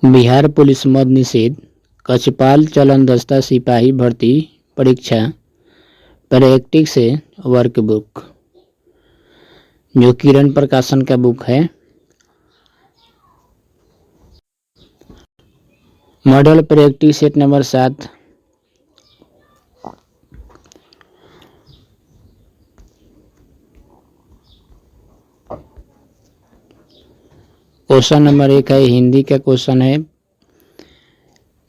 Bihar police मद निषेध कक्षपाल चलन दस्ता सिपाही भर्ती परीक्षा प्रैक्टिस से वर्कबुक, जो किरण प्रकाशन का बुक है। Model practice set number 7। Question number 1 है, हिंदी का क्वेश्चन है।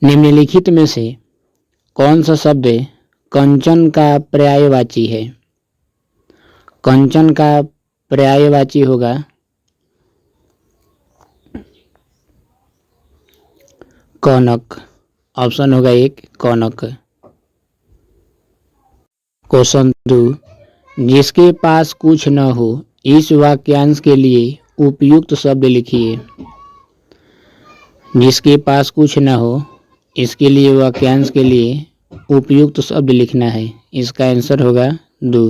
निम्नलिखित में से कौन सा शब्द कंचन का पर्यायवाची है? कंचन का पर्यायवाची होगा कनक। ऑप्शन होगा 1 कनक। क्वेश्चन 2, जिसके पास कुछ न हो इस वाक्यांश के लिए उपयुक्त शब्द लिखिए। जिसके पास कुछ न हो, इसके लिए वाक्यांश के लिए उपयुक्त शब्द लिखना है। इसका आंसर होगा 2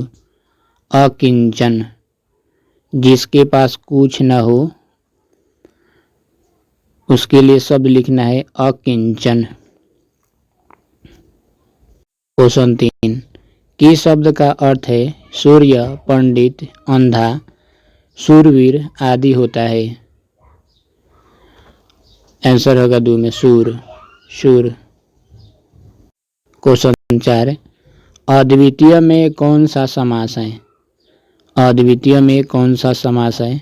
अकिंचन। जिसके पास कुछ न हो उसके लिए शब्द लिखना है अकिंचन। क्वेश्चन 3, किस शब्द का अर्थ है सूर्य, पंडित, अंधा, शूरवीर आदि होता है? आंसर होगा 2 में शूर। क्वेश्चन 4, अद्वितीय में कौन सा समास है? अद्वितीय में कौन सा समास है?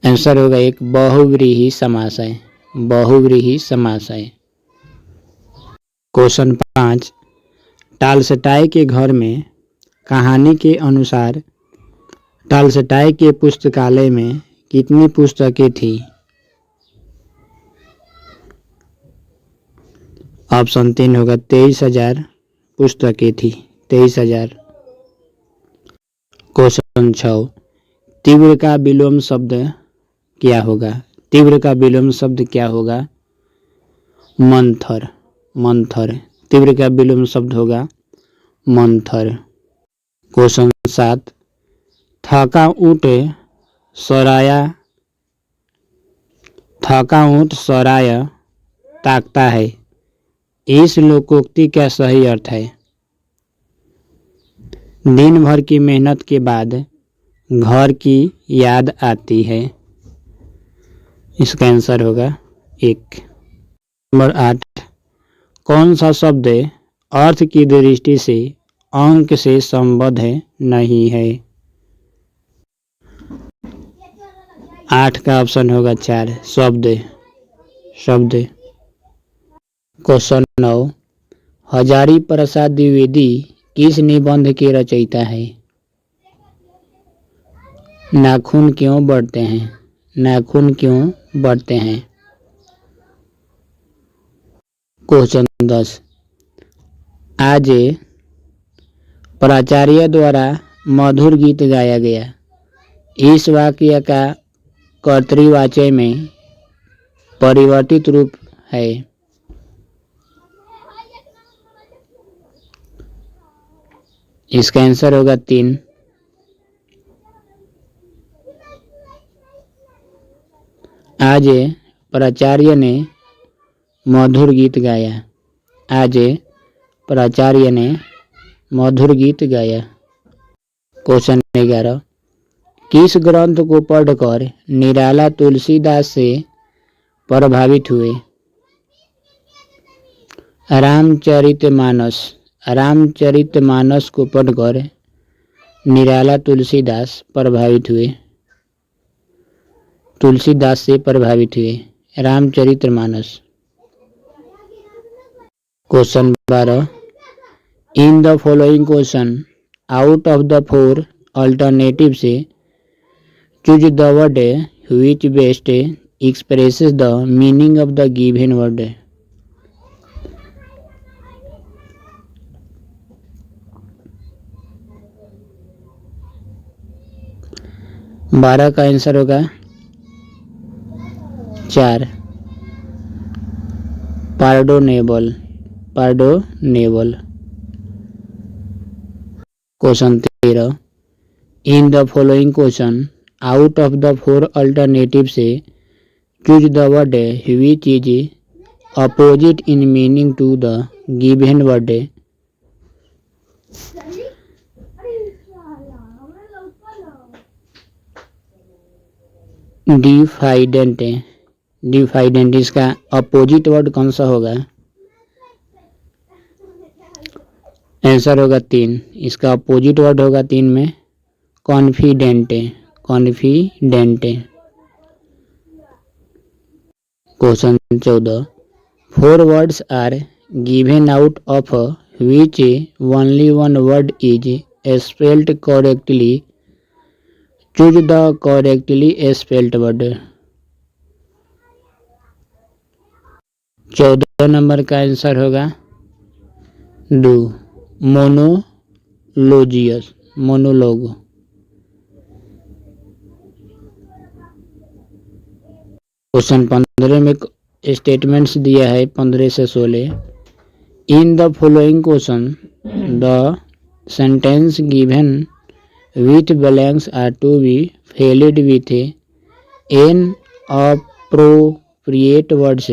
आंसर होगा 1 बहुव्रीहि समास है। बहुव्रीहि समास है। क्वेश्चन 5, टालस्टॉय के घर में कहानी के अनुसार टालस्टॉय के पुस्तकालय में कितनी पुस्तकें थी? ऑप्शन 3 होगा 23,000 पुस्तकें थी। 23,000। क्वेश्चन 6, तीव्र का विलोम शब्द क्या होगा? तीव्र का विलोम शब्द क्या होगा? मंथर। मंथर। तीव्र का विलोम शब्द होगा मंथर। क्वेश्चन 7, थका ऊंट सराय ताकता है, इस लोकोक्ति का सही अर्थ है? दिन भर की मेहनत के बाद घर की याद आती है। इसका आंसर होगा 1। नंबर 8, कौन सा शब्द अर्थ की दृष्टि से अंक से संबद्ध नहीं है? 8 का ऑप्शन होगा 4 शब्द। क्वेश्चन 9, हजारी प्रसाद द्विवेदी किस निबंध के रचयिता है? नाखून क्यों बढ़ते हैं? नाखून क्यों बढ़ते हैं? क्वेश्चन 10, आज प्राचार्य द्वारा मधुर गीत गाया गया, इस वाक्य का कर्तृवाचय में परिवर्तित रूप है? इसका आंसर होगा 3 आज प्राचार्य ने मधुर गीत गाया। आज प्राचार्य ने मधुर गीत गाया। क्वेश्चन 11, किस ग्रंथ को पढ़कर निराला तुलसीदास से प्रभावित हुए? रामचरितमानस। रामचरितमानस को पढ़कर निराला तुलसीदास प्रभावित हुए। तुलसीदास से प्रभावित हुए Ramcharitmanas. Question 12, in the following question out of the 4 alternative से choose the word which best expresses the meaning of the given word. 12 का आंसर होगा 4 pardonable. Question 13, in the following question out of the four alternative से choose the word which is opposite in meaning to the given word. Diffident, diffident इसका opposite word कौन सा होगा? Answer होगा 3। इसका opposite word होगा 3 में confident, confident. Question 14, 4 words are given out of which only one word is spelled correctly. Choose the correctly spelled word। 14 number का answer होगा डू, मोनोलोजियस, मोनोलॉग। क्वेश्चन 15 में स्टेटमेंट्स दिया है 15 से 16। In the following question the sentence given with blanks are to be filled with an appropriate words.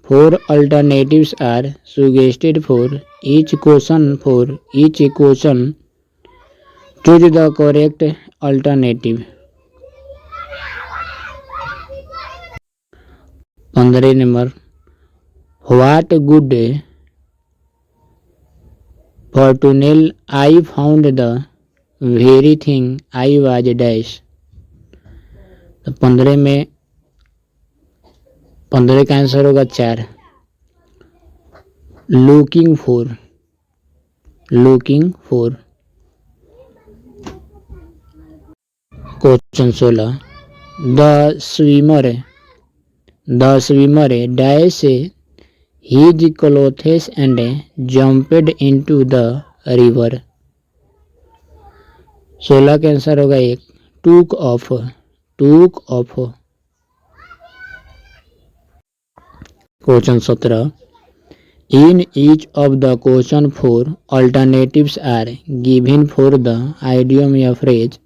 4 alternatives are suggested for each question. For each question, choose the correct alternative। 15 number, What good fortune I found the very thing I was dash। तो 15 में 15 का answer होगा 4, looking for, looking for. Question 16, the swimmer dash his clothes and jumped into the river। 16 का answer होगा 1, took off, took off। Question 17, in each of the question 4 alternatives are given for the idiom या phrase।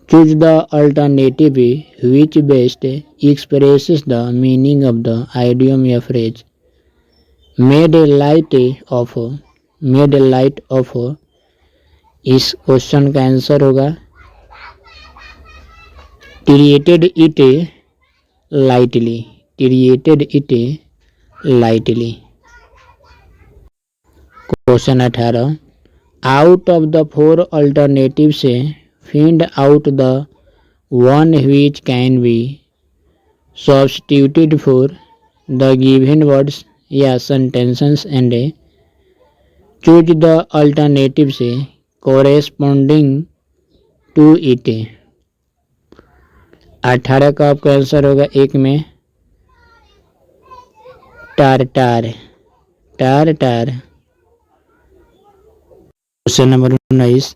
choose the alternative which best expresses the meaning of the idiom या phrase। Made light of, made light of, इस question का answer होगा treated it lightly, treated it lightly. Question 18, out of the 4 alternative से find out the one which can be substituted for the given words या sentences and choose the alternative से corresponding to it। 18 का आपका answer होगा 1 में tar, tar, tar. Question number 19,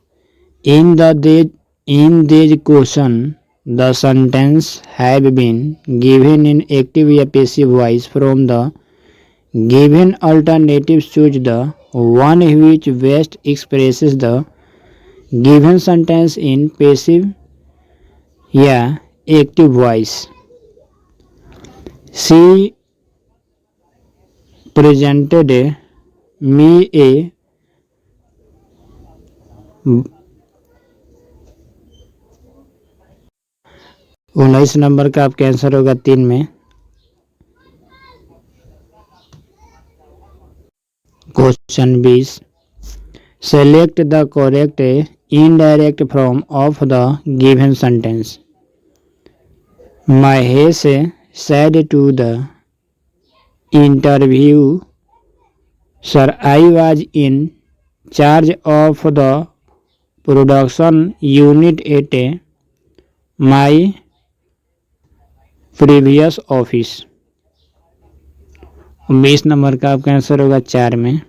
in these question the sentence have been given in active या passive voice from the given alternatives। choose the one which best expresses the given sentence in passive या active voice। She presented me a 19 number का आपका answer होगा 3 में question 20, select the correct indirect form of the given sentence. Mahesh said to the interview, sir, I was in charge of the production unit at my previous office। 20 number का आपका answer होगा 4 में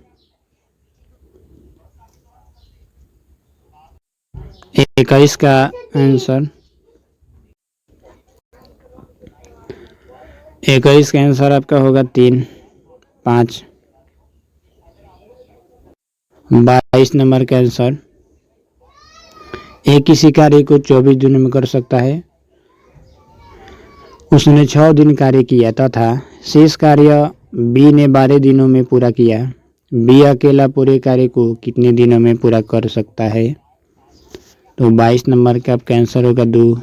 21 का answer 21 का answer आपका होगा 3, 5। 22 number का answer एक किसी कार्य को 24 दिनों में कर सकता है। उसने 6 दिन कार्य किया तथा शेष कार्य बी ने 12 दिनों में पूरा किया। बी अकेला पूरे कार्य को कितने दिनों में पूरा कर सकता है? तो 22 नंबर का आपका आंसर होगा 2,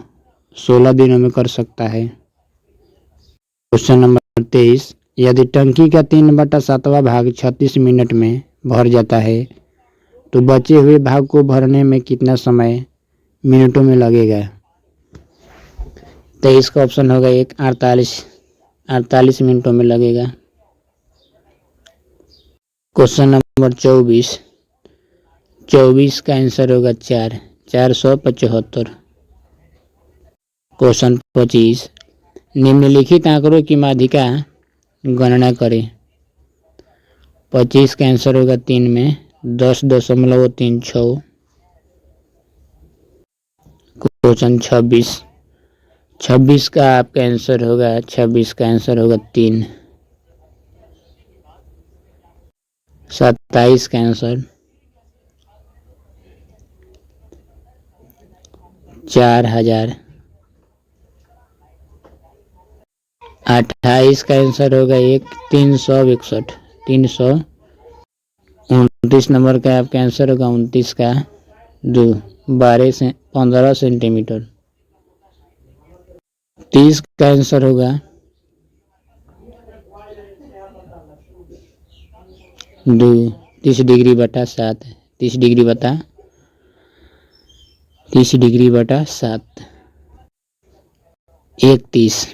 16 दिनों में कर सकता है। क्वेश्चन नंबर 23, यदि टंकी का 3/7 भाग 36 मिनट में भर जाता है तो बचे हुए भाग को भरने में कितना समय मिनटों में लगेगा? 23 का ऑप्शन होगा 1, 48 मिनटों में लगेगा। क्वेश्चन नंबर 24 का आंसर होगा 4, 475। क्वेश्चन 25, निम्नलिखित आंकड़ों की माध्यिका गणना करें। 25 का आंसर होगा 3 में 10.36। क्वेश्चन 26 का आपका आंसर होगा 3। 27 का आंसर 4000। 28 का आंसर होगा 361। 29 नंबर का आपका आंसर होगा 29 का 2, 15 सेंटीमीटर। 30 का आंसर होगा 2, 30 डिग्री बटा 7। 30 डिग्री बटा 7। 31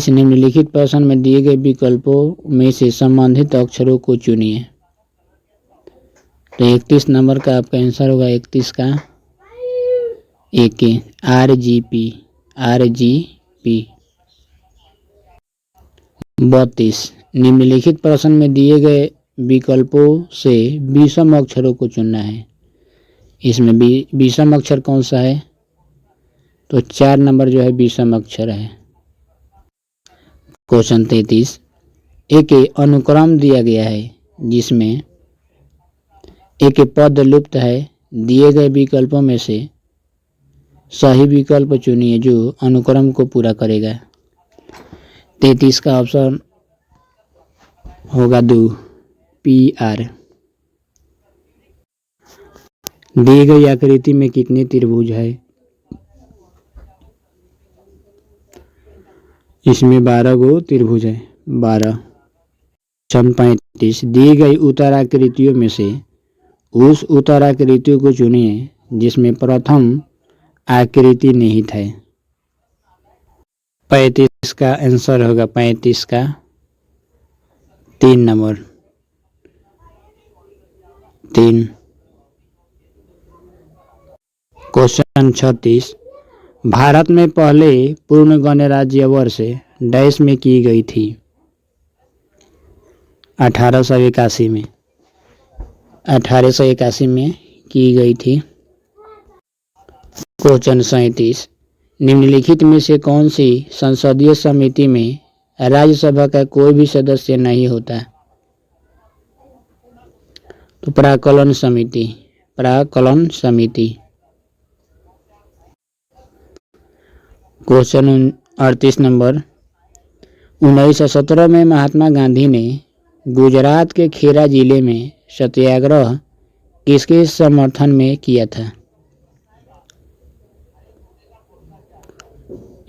निम्नलिखित प्रश्न में दिए गए विकल्पों में से संबंधित अक्षरों को चुनिए। तो 31 नंबर का आपका आंसर होगा 31 का 1, RGP। 32 निम्नलिखित प्रश्न में दिए गए विकल्पों से विषम अक्षरों को चुनना है। इसमें विषम अक्षर कौन सा है? तो 4 नंबर जो है विषम अक्षर है। क्वेश्चन 33, एक अनुक्रम दिया गया है जिसमें एक पद लुप्त है। दिए गए विकल्पों में से सही विकल्प चुनिए जो अनुक्रम को पूरा करेगा। 33 का ऑप्शन होगा 2, PR। दी गई आकृति में कितने त्रिभुज है? इसमें 12 गो त्रिभुज है, 12। क्वेश्चन 35, दी गई उत्तराकृतियों में से उस उत्तराकृतियों को चुनिए जिसमें प्रथम आकृति निहित है। 35 का आंसर होगा 35 का 3 नंबर 3। क्वेश्चन 36, भारत में पहले पूर्ण गणराज्य वर्ष डैश में की गई थी। 1881 में। 1881 में की गई थी। क्वेश्चन 37, निम्नलिखित में से कौन सी संसदीय समिति में राज्यसभा का कोई भी सदस्य नहीं होता? तो प्राक्कलन समिति। क्वेश्चन 38 नंबर, 1917 में महात्मा गांधी ने गुजरात के खेरा जिले में सत्याग्रह किसके समर्थन में किया था?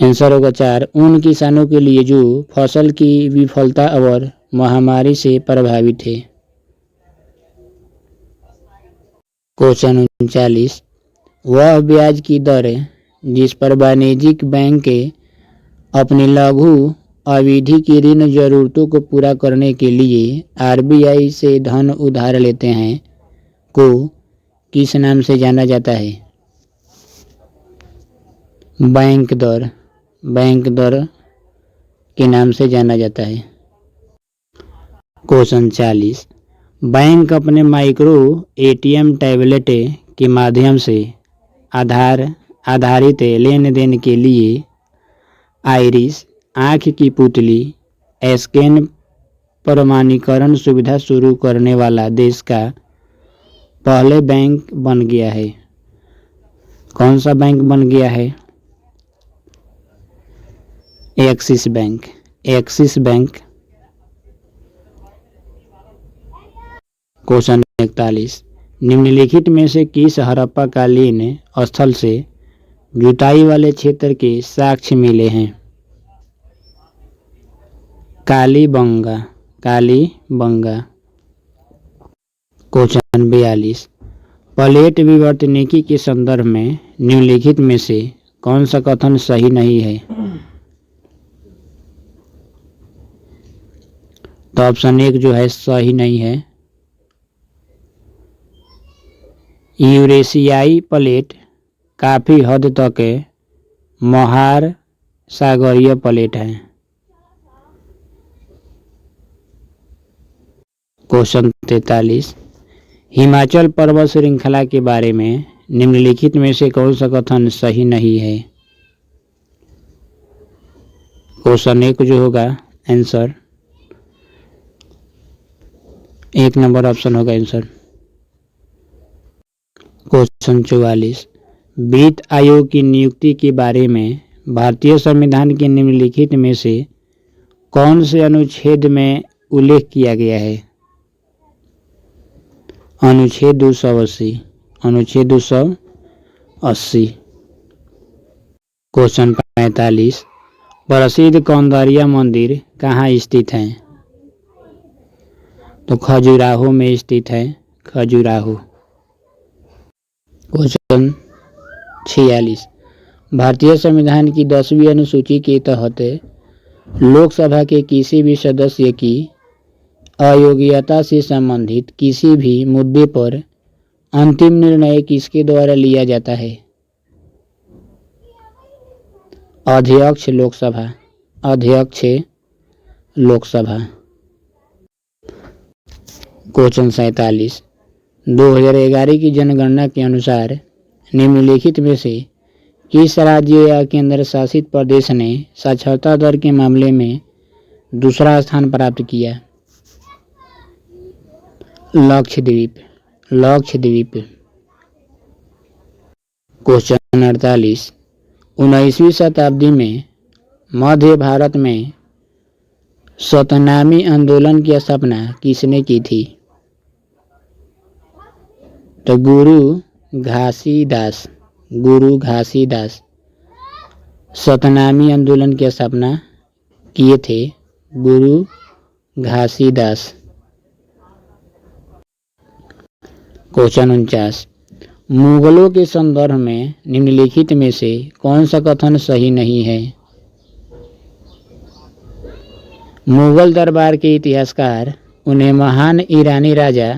आंसर होगा 4, उन किसानों के लिए जो फसल की विफलता और महामारी से प्रभावित थे। क्वेश्चन 39, वह ब्याज की दर जिस पर वाणिज्यिक बैंक अपनी लघु अवधि की ऋण जरूरतों को पूरा करने के लिए RBI से धन उधार लेते हैं को किस नाम से जाना जाता है? बैंक दर के नाम से जाना जाता है। क्वेश्चन 40, बैंक अपने माइक्रो ATM टैबलेट के माध्यम से आधारित लेन देन के लिए आइरिस आँख की पुतली स्कैन प्रमाणीकरण सुविधा शुरू करने वाला देश का पहले बैंक बन गया है। कौन सा बैंक बन गया है? Axis bank. Axis bank. Question 41, निम्नलिखित में से किस हड़प्पा कालीन स्थल से जुताई वाले क्षेत्र के साक्ष्य मिले हैं? कालीबंगा। कालीबंगा। क्वेश्चन 42, प्लेट विवर्तनिकी के संदर्भ में निम्नलिखित में से कौन सा कथन सही नहीं है? तो ऑप्शन 1 जो है सही नहीं है। यूरेशियाई प्लेट काफी हद तक महार सागरीय प्लेट है। क्वेश्चन 43, हिमाचल पर्वत श्रृंखला के बारे में निम्नलिखित में से कौन सा कथन सही नहीं है? क्वेश्चन 1 जो होगा आंसर 1 नंबर ऑप्शन होगा आंसर। क्वेश्चन 44, वित्त आयोग की नियुक्ति के बारे में भारतीय संविधान के निम्नलिखित में से कौन से अनुच्छेद में उल्लेख किया गया है? अनुच्छेद 280। अनुच्छेद 280। क्वेश्चन 45, प्रसिद्ध कौंदरिया मंदिर कहाँ स्थित है? तो खजुराहो में स्थित है। खजुराहो। क्वेश्चन 46, भारतीय संविधान की 10वीं अनुसूची के तहत लोकसभा के किसी भी सदस्य की अयोग्यता से संबंधित किसी भी मुद्दे पर अंतिम निर्णय किसके द्वारा लिया जाता है? अध्यक्ष लोकसभा। अध्यक्ष लोकसभा। क्वेश्चन 47, 2011 की जनगणना के अनुसार निम्नलिखित में से किस राज्य या केंद्र शासित प्रदेश ने साक्षरता दर के मामले में दूसरा स्थान प्राप्त किया? लक्षद्वीप। लक्षद्वीप। क्वेश्चन 48, 19वीं शताब्दी में मध्य भारत में सतनामी आंदोलन की स्थापना किसने की थी? तो गुरु घासीदास। गुरु घासीदास सतनामी आंदोलन की स्थापना किए थे गुरु घासीदास। क्वेश्चन 49, मुगलों के संदर्भ में निम्नलिखित में से कौन सा कथन सही नहीं है? मुगल दरबार के इतिहासकार उन्हें महान ईरानी राजा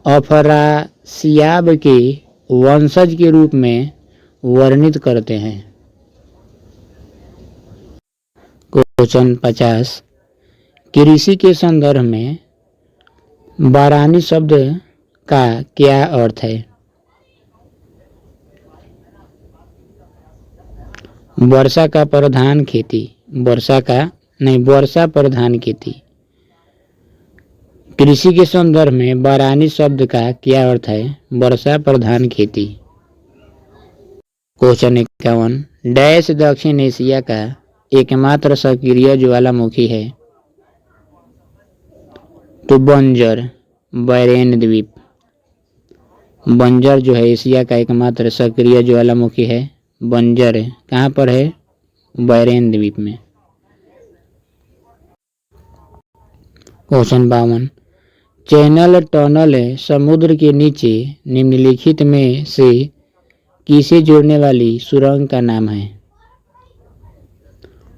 अफरासियाब के वंशज के रूप में वर्णित करते हैं। क्वेश्चन 50, कृषि के संदर्भ में बारानी शब्द का क्या अर्थ है? वर्षा का प्रधान खेती। वर्षा प्रधान खेती। कृषि के संदर्भ में बारानी शब्द का क्या अर्थ है? वर्षा प्रधान खेती। क्वेश्चन 51, डैश दक्षिण एशिया का एकमात्र सक्रिय ज्वालामुखी है? तो बंजर बैरेन द्वीप। बंजर जो है एशिया का एकमात्र सक्रिय ज्वालामुखी है। बंजर कहाँ पर है? बैरेन द्वीप में। क्वेश्चन 52, चैनल टनल समुद्र के नीचे निम्नलिखित में से किसे जोड़ने वाली सुरंग का नाम है?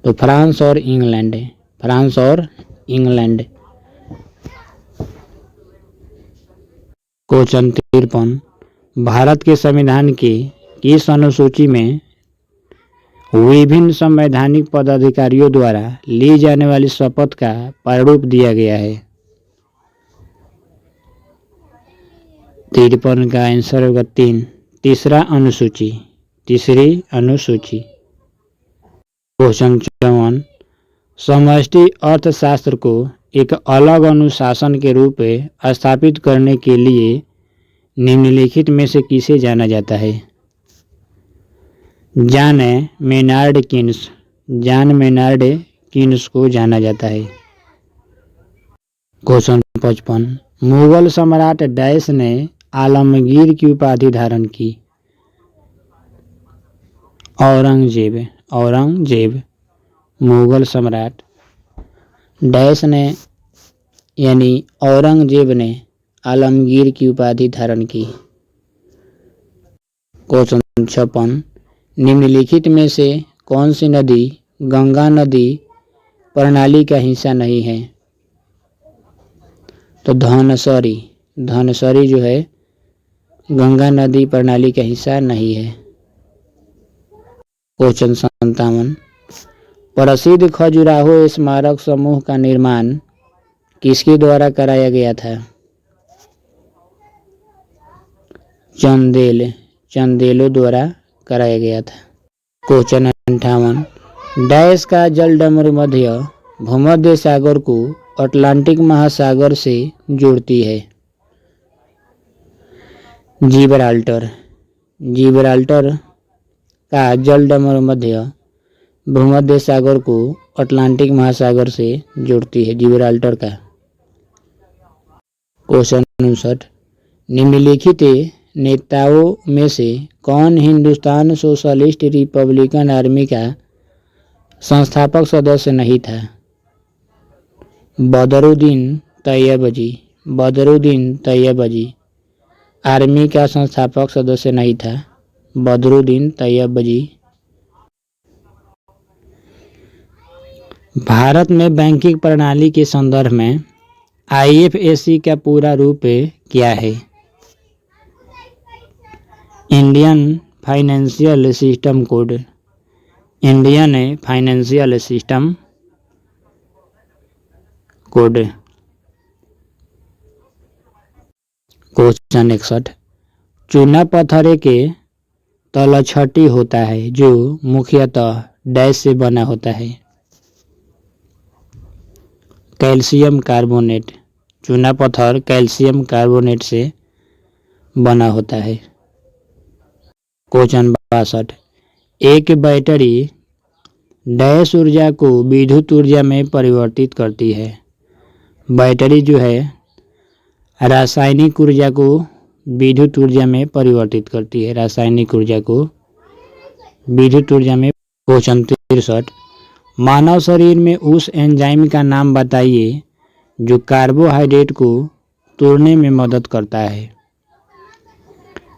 तो फ्रांस और इंग्लैंड। फ्रांस और इंग्लैंड। क्वेश्चन 53, भारत के संविधान के किस अनुसूची में विभिन्न संवैधानिक पदाधिकारियों द्वारा ली जाने वाली शपथ का प्रारूप दिया गया है? 53 का आंसर होगा 3, तीसरा अनुसूची। तीसरी अनुसूची। क्वेश्चन 54, समष्टि अर्थशास्त्र को एक अलग अनुशासन के रूप में स्थापित करने के लिए निम्नलिखित में से किसे जाना जाता है? John Maynard Keynes, John Maynard Keynes को जाना जाता है। क्वेश्चन 55, मुगल सम्राट डैश ने आलमगीर की उपाधि धारण की? औरंगजेब, औरंगजेब। मुगल सम्राट डैश ने यानी औरंगजेब ने आलमगीर की उपाधि धारण की। क्वेश्चन 56, निम्नलिखित में से कौन सी नदी गंगा नदी प्रणाली का हिस्सा नहीं है? तो धनसरी, धनसरी जो है गंगा नदी प्रणाली का हिस्सा नहीं है। क्वेश्चन 57, प्रसिद्ध खजुराहो स्मारक समूह का निर्माण किसके द्वारा कराया गया था? चंदेलों द्वारा कराया गया था। क्वेश्चन 58, डैश का जलडमरू मध्य भूमध्य सागर को अटलांटिक महासागर से जोड़ती है? जिब्राल्टर, जिब्राल्टर का जलडमरू मध्य भूमध्य सागर को अटलांटिक महासागर से जोड़ती है, जिब्राल्टर का। क्वेश्चन 59, निम्नलिखित नेताओं में से कौन हिंदुस्तान सोशलिस्ट रिपब्लिकन आर्मी का संस्थापक सदस्य नहीं था? बदरुद्दीन तैयबजी, बदरुद्दीन तैयबजी आर्मी का संस्थापक सदस्य नहीं था, बदरुद्दीन तैयबजी। भारत में बैंकिंग प्रणाली के संदर्भ में IFSC का पूरा रूप क्या है? Indian financial system code, Indian financial system code. Question 61, चूना पत्थर एक तलछटी होता है जो मुख्यतः डैश से बना होता है? कैल्शियम कार्बोनेट, चूना पत्थर कैल्शियम कार्बोनेट से बना होता है। क्वेश्चन 62, एक बैटरी डैश ऊर्जा को विद्युत ऊर्जा में परिवर्तित करती है? बैटरी जो है रासायनिक ऊर्जा को विद्युत ऊर्जा में परिवर्तित करती है, रासायनिक ऊर्जा को विद्युत ऊर्जा में। क्वेश्चन 63, मानव शरीर में उस एंजाइम का नाम बताइए जो कार्बोहाइड्रेट को तोड़ने में मदद करता है?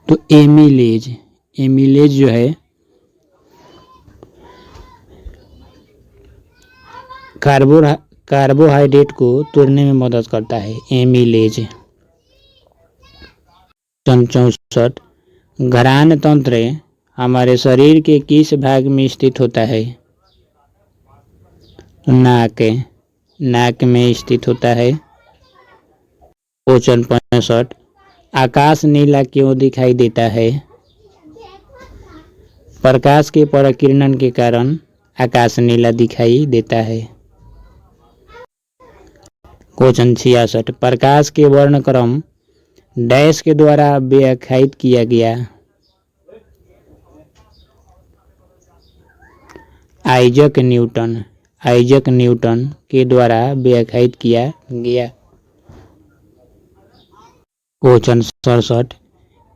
तो एमिलेज, एमिलेज जो है कार्बोहाइड्रेट को तोड़ने में मदद करता है, एमिलेज। 64, घ्राण तंत्र हमारे शरीर के किस भाग में स्थित होता है? नाक, नाक में स्थित होता है। क्वेश्चन 65, आकाश नीला क्यों दिखाई देता है? प्रकाश के प्रकीर्णन के कारण आकाश नीला दिखाई देता है। क्वेश्चन 66, प्रकाश के वर्णक्रम डैश के द्वारा व्याख्यायित किया गया? आइजक न्यूटन, आइजक न्यूटन के द्वारा व्याख्यायित किया गया। क्वेश्चन 67,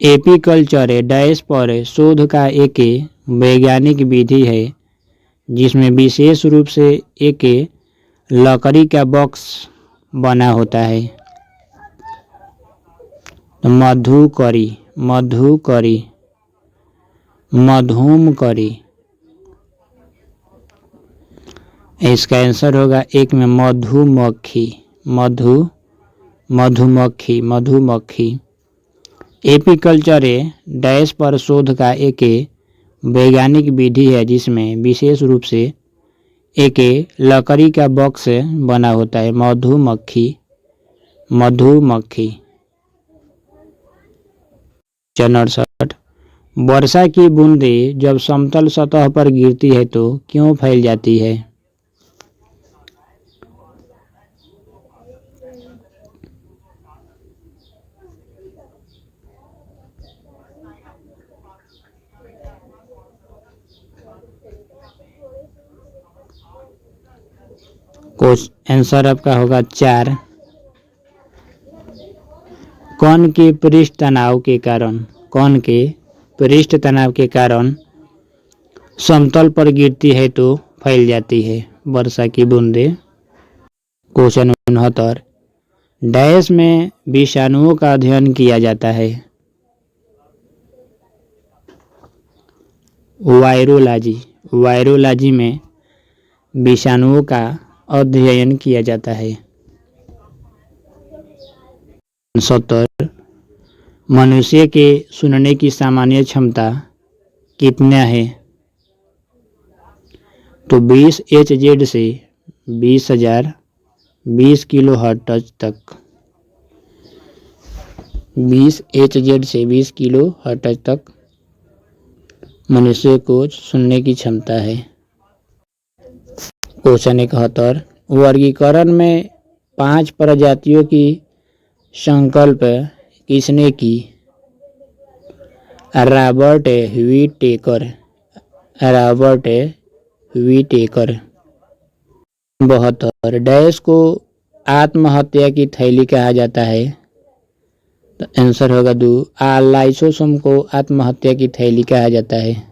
एपीकल्चर डैश पर शोध का एक वैज्ञानिक विधि है जिसमें विशेष रूप से एक लकड़ी का बॉक्स बना होता है? मधुकरी, मधुकरी, मधुमकरी। इसका आंसर होगा एक में मधुमक्खी, मधुमक्खी, मधुमक्खी। एपीकल्चर डैश पर शोध का एक वैज्ञानिक विधि है जिसमें विशेष रूप से एक लकड़ी का बॉक्स बना होता है, मधुमक्खी, मधुमक्खी। 68, वर्षा की बूंदें जब समतल सतह पर गिरती है तो क्यों फैल जाती है? आंसर आपका होगा 4। कण के पृष्ठ तनाव के कारण समतल पर गिरती है तो फैल जाती है वर्षा की बूंदें। क्वेश्चन 69, डैश में विषाणुओं का अध्ययन किया जाता है। वायरोलॉजी में विषाणुओं का अध्ययन किया जाता है। 70, मनुष्य के सुनने की सामान्य क्षमता कितना है? तो 20 Hz से 20,000 20 किलोहर्ट्ज तक। 20 Hz से 20 किलोहर्ट्ज तक मनुष्य को सुनने की क्षमता है। क्वेश्चन 71, वर्गीकरण में 5 प्रजातियों की संकल्प किसने की? Robert Whittaker. 72, डैश को आत्महत्या की थैली कहा जाता है। तो आंसर होगा 2, लाइसोसोम को आत्महत्या की थैली कहा जाता है।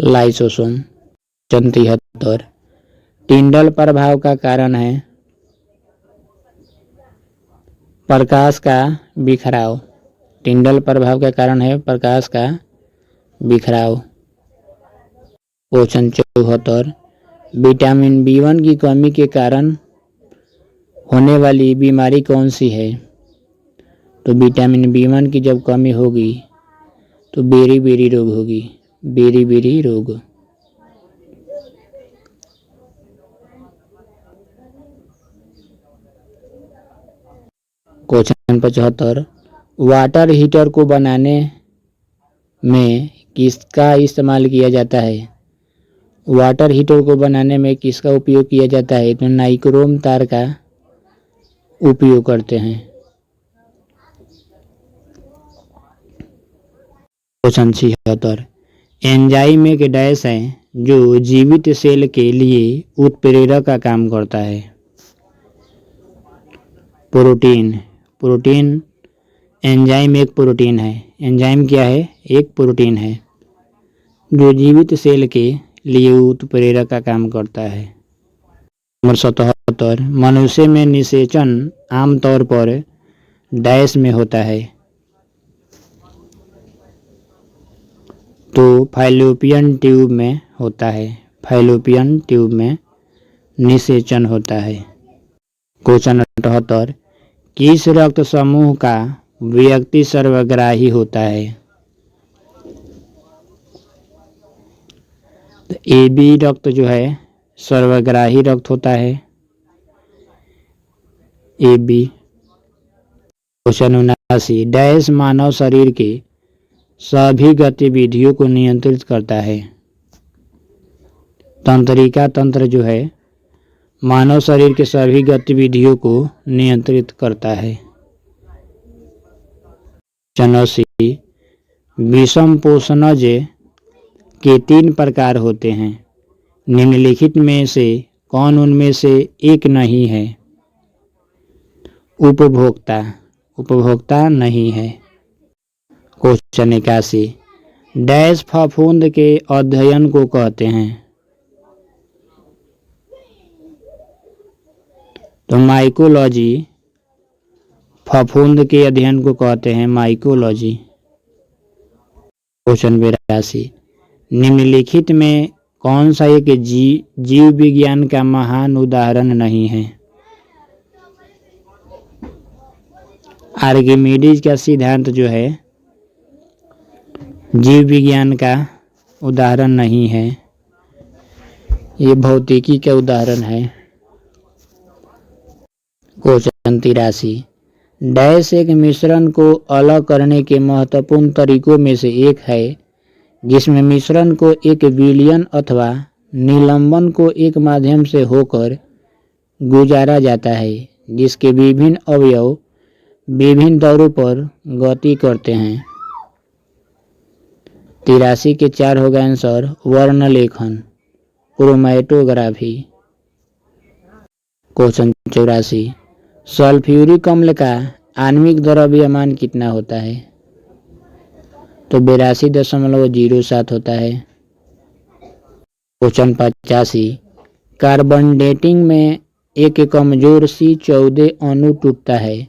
लाइसोसोम। 73, टिंडल प्रभाव का कारण है प्रकाश का बिखराव। टिंडल प्रभाव का कारण है प्रकाश का बिखराव। क्वेश्चन 74, विटामिन B1 की कमी के कारण होने वाली बीमारी कौन सी है? तो विटामिन B1 की जब कमी होगी तो बेरी रोग होगी। बेरी रोग। क्वेश्चन 75, वाटर हीटर को बनाने में किसका इस्तेमाल किया जाता है? वाटर हीटर को बनाने में किसका उपयोग किया जाता है? तो नाइक्रोम तार का उपयोग करते हैं। क्वेश्चन 76, एंजाइम एक डैश है जो जीवित सेल के लिए उत्प्रेरक का काम करता है। प्रोटीन। एंजाइम एक प्रोटीन है। एंजाइम क्या है? एक प्रोटीन है जो जीवित सेल के लिए उत्प्रेरक का काम करता है। नंबर 77, मनुष्य में निषेचन आमतौर पर डैश में होता है। तो फैलोपियन ट्यूब में होता है। फैलोपियन ट्यूब में निषेचन होता है। क्वेश्चन 78, किस रक्त समूह का व्यक्ति सर्वग्राही होता है? तो AB रक्त जो है सर्वग्राही रक्त होता है। AB। क्वेश्चन 79, डैश मानव शरीर के सभी गतिविधियों को नियंत्रित करता है। तंत्रिका तंत्र जो है मानव शरीर के सभी गतिविधियों को नियंत्रित करता है। 80, विषम पोषणज के 3 प्रकार होते हैं। निम्नलिखित में से कौन उनमें से एक नहीं है? उपभोक्ता नहीं है। क्वेश्चन 81, डैश फफूंद के अध्ययन को कहते हैं। तो माइकोलॉजी। फफूंद के अध्ययन को कहते हैं माइकोलॉजी। क्वेश्चन 82, निम्नलिखित में कौन सा एक जीव विज्ञान का महान उदाहरण नहीं है? आर्किमिडीज का सिद्धांत जो है जीव विज्ञान का उदाहरण नहीं है, ये भौतिकी का उदाहरण है। क्वेश्चन 83, डैश एक मिश्रण को अलग करने के महत्वपूर्ण तरीकों में से एक है जिसमें मिश्रण को एक विलयन अथवा निलंबन को एक माध्यम से होकर गुजारा जाता है जिसके विभिन्न अवयव विभिन्न दौरों पर गति करते हैं। 83 के 4 होगा आंसर। वर्णलेखन, क्रोमैटोग्राफी। क्वेश्चन 84, सल्फ्यूरिक अम्ल का आणविक द्रव्यमान कितना होता है? तो 82.07 होता है। क्वेश्चन 85, कार्बन डेटिंग में एक कमजोर C14 अणु टूटता है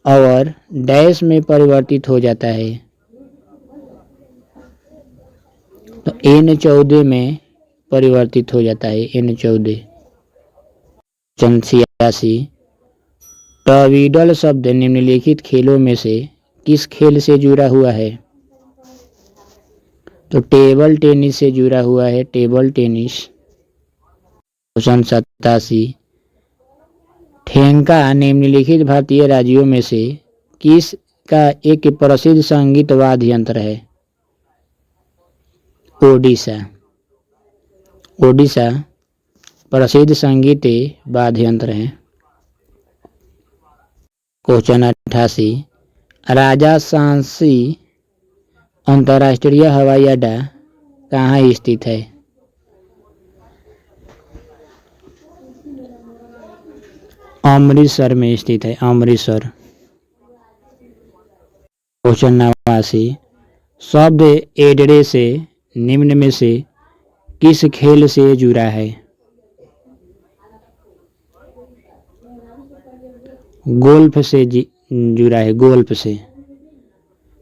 और डैश में परिवर्तित हो जाता है। तो N14 में परिवर्तित हो जाता है, N14। क्वेश्चन 86, टॉवीडल शब्द निम्नलिखित खेलों में से किस खेल से जुड़ा हुआ है? तो टेबल टेनिस से जुड़ा हुआ है, टेबल टेनिस। क्वेश्चन 87, ठेंका निम्नलिखित भारतीय राज्यों में से किस का एक प्रसिद्ध संगीत वाद्य यंत्र है? ओडिशा। ओडिशा प्रसिद्ध संगीत वाद्य यंत्र है। क्वेश्चन 88, राजा सांसी अंतर्राष्ट्रीय हवाई अड्डा कहाँ स्थित है? अमृतसर में स्थित है, अमृतसर। क्वेश्चन 89, शब्द एडरे से निम्न में से किस खेल से जुड़ा है? गोल्फ से जुड़ा है, गोल्फ से।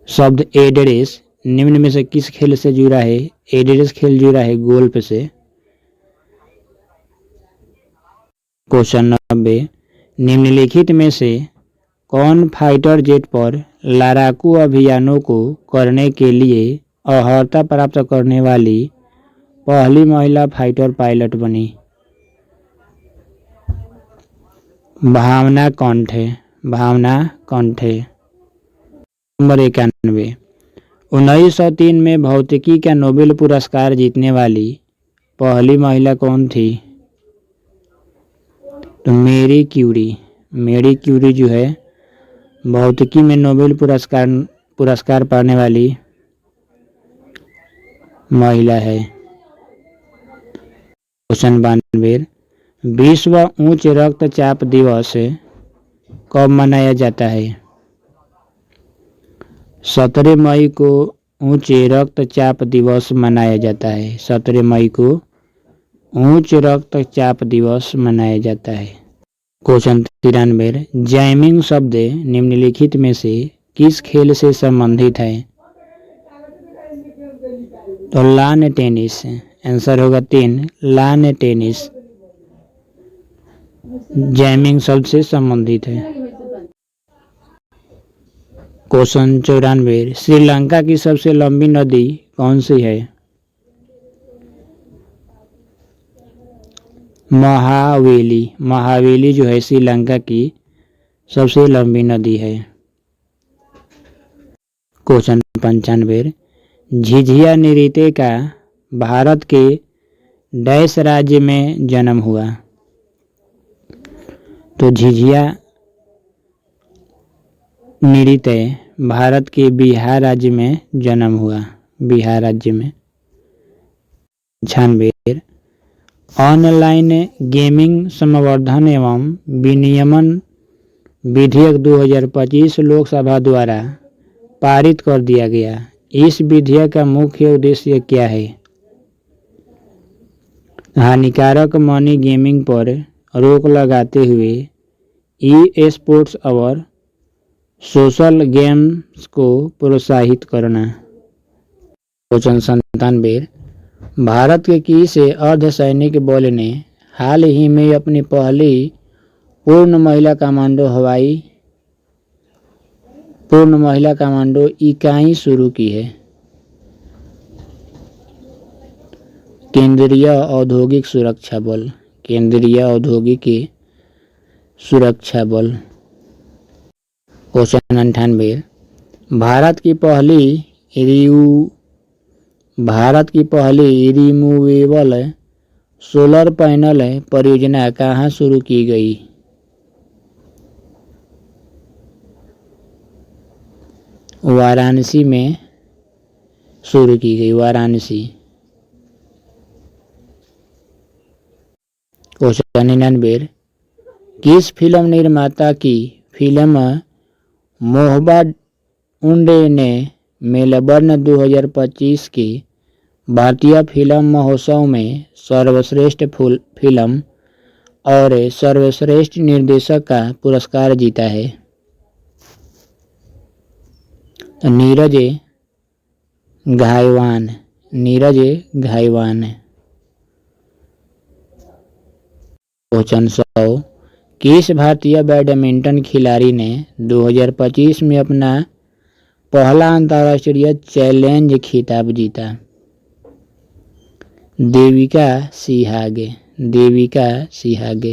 शब्द एडरेस निम्न में से किस खेल से जुड़ा है? एडरेस खेल जुड़ा है गोल्फ से। क्वेश्चन 90, निम्नलिखित में से कौन फाइटर जेट पर लड़ाकू अभियानों को करने के लिए अर्हता प्राप्त करने वाली पहली महिला फाइटर पायलट बनी? भावना कंठे, भावना कंठे। नंबर 91, 1903 में भौतिकी का नोबेल पुरस्कार जीतने वाली पहली महिला कौन थी? तो मेरी क्यूरी। मेरी क्यूरी जो है भौतिकी में नोबेल पुरस्कार पाने वाली महिला है। क्वेश्चन 92, विश्व उच्च रक्तचाप दिवस कब मनाया जाता है? 17 मई को उच्च रक्तचाप दिवस मनाया जाता है। 17 मई को उच्च रक्तचाप दिवस मनाया जाता है। क्वेश्चन 93, जैमिंग शब्द निम्नलिखित में से किस खेल से संबंधित है? तो लान टेनिस। आंसर होगा 3, लान टेनिस जैमिंग शब्द से संबंधित है। क्वेश्चन 94, श्रीलंका की सबसे लंबी नदी कौन सी है? महावेली। महावेली जो है श्रीलंका की सबसे लंबी नदी है। क्वेश्चन 95, झिझिया नृत्य का भारत के डैश राज्य में जन्म हुआ? तो झिझिया नृत्य भारत के बिहार राज्य में जन्म हुआ, बिहार राज्य में। 96, ऑनलाइन गेमिंग संवर्धन एवं विनियमन विधेयक 2025 लोकसभा द्वारा पारित कर दिया गया। इस विधेयक का मुख्य उद्देश्य क्या है? हानिकारक मनी गेमिंग पर रोक लगाते हुए ई स्पोर्ट्स और सोशल गेम्स को प्रोत्साहित करना। क्वेश्चन 97, भारत के किस अर्धसैनिक बल ने हाल ही में अपनी पहली पूर्ण महिला कमांडो इकाई शुरू की है? केंद्रीय औद्योगिक सुरक्षा बल। केंद्रीय औद्योगिक सुरक्षा बल। क्वेश्चन 98, भारत की पहली रिमूवेबल सोलर पैनल परियोजना कहाँ शुरू की गई? वाराणसी में शुरू की गई, वाराणसी। क्वेश्चन 99, किस फिल्म निर्माता की फिल्म मोहब्बत ने मेलबर्न 2025 की भारतीय फिल्म महोत्सव में सर्वश्रेष्ठ फिल्म और सर्वश्रेष्ठ निर्देशक का पुरस्कार जीता है? नीरज घायवान। नीरज घायवान। क्वेश्चन 100, किस भारतीय बैडमिंटन खिलाड़ी ने 2025 में अपना पहला अंतर्राष्ट्रीय चैलेंज खिताब जीता? देविका सिहाग। देविका सिहाग।